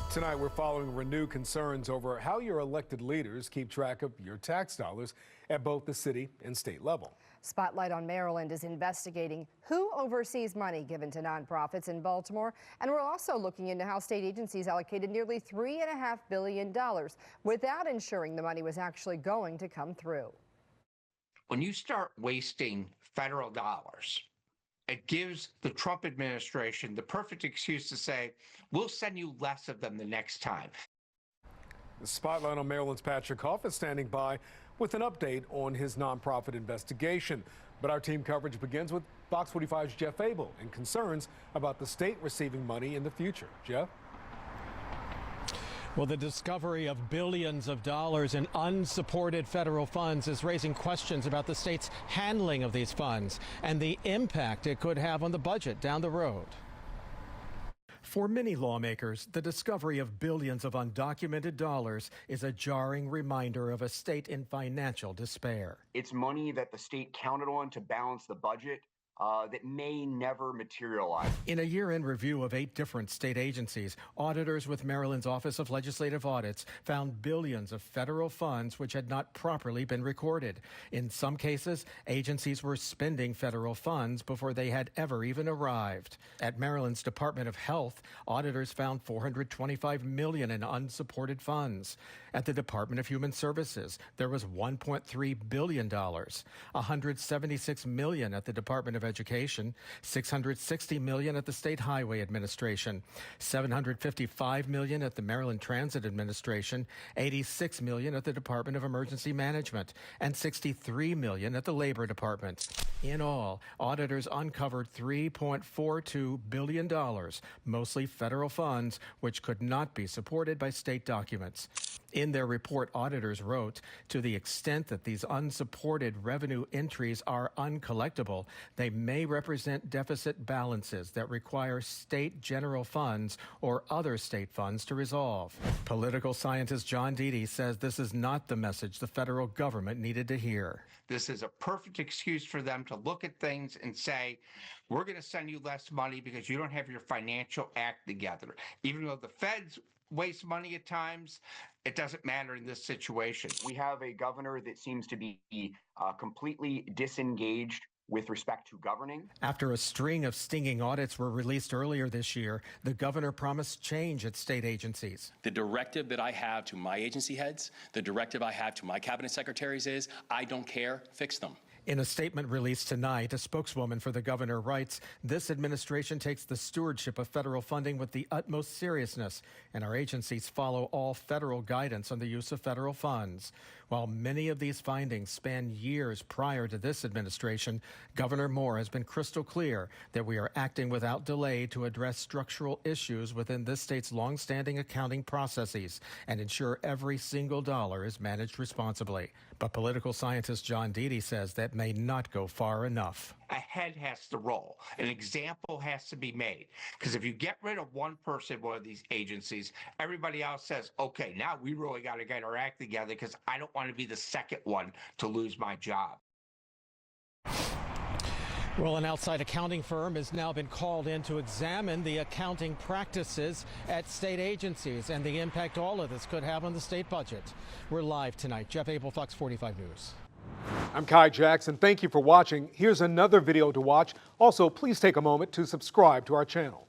Tonight, we're following renewed concerns over how your elected leaders keep track of your tax dollars at both the city and state level. Spotlight on Maryland is investigating who oversees money given to nonprofits in Baltimore, and we're also looking into how state agencies allocated nearly $3.5 billion without ensuring the money was actually going to come through. When you start wasting federal dollars, it gives the Trump administration the perfect excuse to say, we'll send you less of them the next time. The Spotlight on Maryland's Patrick Huff is standing by with an update on his nonprofit investigation. But our team coverage begins with Fox 45's Jeff Abel and concerns about the state receiving money in the future. Jeff? Well, the discovery of billions of dollars in unsupported federal funds is raising questions about the state's handling of these funds and the impact it could have on the budget down the road. For many lawmakers, the discovery of billions of undocumented dollars is a jarring reminder of a state in financial despair. It's money that the state counted on to balance the budget that may never materialize. In a year-end review of 8 different state agencies, auditors with Maryland's Office of Legislative Audits found billions of federal funds which had not properly been recorded. In some cases, agencies were spending federal funds before they had ever even arrived. At Maryland's Department of Health, auditors found $425 million in unsupported funds. At the Department of Human Services, there was $1.3 billion, $176 million at the Department of Education, $660 million at the State Highway Administration, $755 million at the Maryland Transit Administration, $86 million at the Department of Emergency Management, and $63 million at the Labor Department. In all, auditors uncovered $3.42 billion, mostly federal funds, which could not be supported by state documents. In their report, auditors wrote, to the extent that these unsupported revenue entries are uncollectible, they may represent deficit balances that require state general funds or other state funds to resolve. Political scientist John Deedy says this is not the message the federal government needed to hear. This is a perfect excuse for them to look at things and say, we're going to send you less money because you don't have your financial act together. Even though the feds waste money at times, it doesn't matter in this situation. We have a governor that seems to be completely disengaged with respect to governing. After a string of stinging audits were released earlier this year, the governor promised change at state agencies. The directive that I have to my agency heads, the directive I have to my cabinet secretaries is, I don't care, fix them. In a statement released tonight, a spokeswoman for the governor writes, this administration takes the stewardship of federal funding with the utmost seriousness, and our agencies follow all federal guidance on the use of federal funds. While many of these findings span years prior to this administration, Governor Moore has been crystal clear that we are acting without delay to address structural issues within this state's longstanding accounting processes and ensure every single dollar is managed responsibly. But political scientist John Deedy says that may not go far enough. A head has to roll. An example has to be made. Because if you get rid of one person in one of these agencies, everybody else says, okay, now we really got to get our act together because I don't want to be the second one to lose my job. Well, an outside accounting firm has now been called in to examine the accounting practices at state agencies and the impact all of this could have on the state budget. We're live tonight. Jeff Abel, Fox 45 News. I'm Kai Jackson. Thank you for watching. Here's another video to watch. Also, please take a moment to subscribe to our channel.